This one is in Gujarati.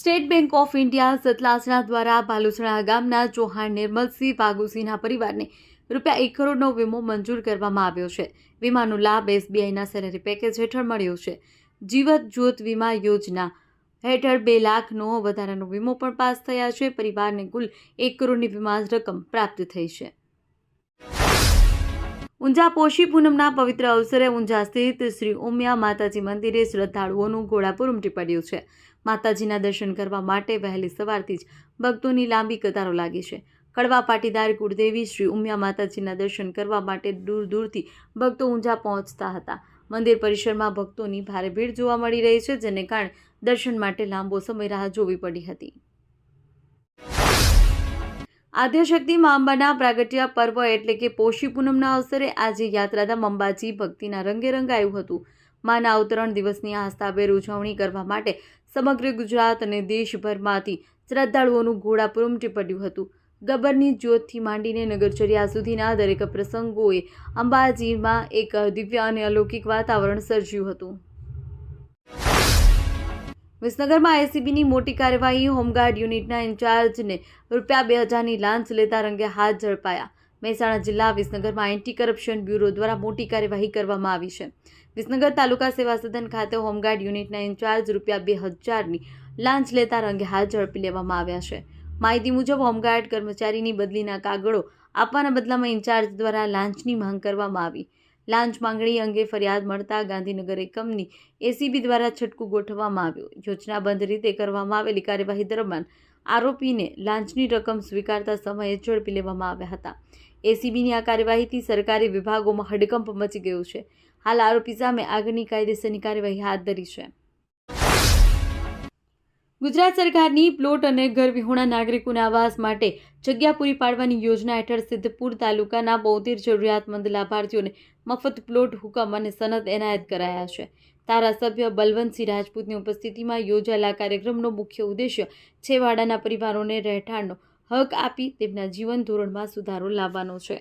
State bank of India Satlasana દ્વારા ભાલુસણા ગામના ચૌહાણ નિર્મલસિંહ ભાગુસિંહના પરિવારને ₹1 કરોડનો વીમો મંજૂર કરવામાં આવ્યો છે। વીમાનો લાભ SBIના સેલેરી પેકેજ હેઠળ મળ્યો છે। જીવત જ્યોત વીમા યોજના હેઠળ 2 લાખનો વધારાનો વીમો પણ પાસ થયા છે। પરિવારને કુલ 1 કરોડની વીમા રકમ પ્રાપ્ત થઈ છે। ઊંઝા પોષી પૂનમના પવિત્ર અવસરે ઊંઝા સ્થિત શ્રી ઉમિયા માતાજી મંદિરે શ્રદ્ધાળુઓનું ઘોડાપુર ઉમટી પડ્યું છે। માતાજીના દર્શન કરવા માટે વહેલી સવારથી જ ભક્તોની લાંબી કતારો લાગી છે। કડવા પાટીદાર કુળદેવી શ્રી ઉમિયા માતાજીના દર્શન કરવા માટે દૂર દૂરથી ભક્તો ઊંઝા પહોંચતા હતા। મંદિર પરિસરમાં ભક્તોની ભારે ભીડ જોવા મળી રહી છે, જેને કારણે દર્શન માટે લાંબો સમય રાહ જોવી પડી હતી। આદ્યશક્તિ મા અંબાના પ્રાગટ્ય પર્વ એટલે કે પોષી પૂનમના અવસરે આજે યાત્રાધામ અંબાજી ભક્તિના રંગે રંગાયું હતું। માના અવતરણ દિવસની આસ્થાભેર ઉજવણી કરવા માટે સમગ્ર ગુજરાત અને દેશભરમાંથી શ્રદ્ધાળુઓનું ઘોડાપુર ઉમટી પડ્યું હતું। ગબ્બરની જ્યોતથી માંડીને નગરચર્યા સુધીના દરેક પ્રસંગોએ અંબાજીમાં એક દિવ્ય અને અલૌકિક વાતાવરણ સર્જ્યું હતું। વિસનગરમાં એસીબીની મોટી કાર્યવાહી। હોમગાર્ડ યુનિટના ઇન્ચાર્જને ₹2000ની લાંચ લેતા રંગે હાથ ઝડપાયા। મહેસાણા જિલ્લા વિસનગરમાં એન્ટી કરપ્શન બ્યુરો દ્વારા મોટી કાર્યવાહી કરવામાં આવી છે। વિસનગર તાલુકા સેવા સદન ખાતે હોમગાર્ડ યુનિટના ઇન્ચાર્જ ₹2000ની લાંચ લેતા રંગે હાથ ઝડપી લેવામાં આવ્યા છે। માહિતી મુજબ હોમગાર્ડ કર્મચારીની બદલીના કાગળો આપવાના બદલામાં ઇન્ચાર્જ દ્વારા લાંચની માંગ કરવામાં આવી। લાંચ માંગણી અંગે ફરિયાદ મળતા ગાંધીનગર એકમની એસીબી દ્વારા છટકું ગોઠવવામાં આવ્યું। યોજનાબદ્ધ રીતે કરવામાં આવેલી કાર્યવાહી દરમિયાન આરોપીને લાંચની રકમ સ્વીકારતા સમયે ઝડપી લેવામાં આવ્યા હતા। એસીબીની આ કાર્યવાહીથી સરકારી વિભાગોમાં હડકંપ મચી ગયો છે। હાલ આરોપી સામે આગળની કાયદેસરની કાર્યવાહી હાથ ધરી છે। ગુજરાત સરકારની પ્લોટ અને ઘર વિહોણા નાગરિકોના આવાસ માટે જગ્યા પૂરી પાડવાની યોજના હેઠળ સિદ્ધપુર તાલુકાના 72 જરૂરિયાતમંદ લાભાર્થીઓને મફત પ્લોટ, હુકમ અને સનદ એનાયત કરાયા છે। ધારાસભ્ય બલવંતસિંહ રાજપૂતની ઉપસ્થિતિમાં યોજાયેલા કાર્યક્રમનો મુખ્ય ઉદ્દેશ્ય છેવાડાના પરિવારોને રહેઠાણનો હક આપી તેમના જીવન ધોરણમાં સુધારો લાવવાનો છે।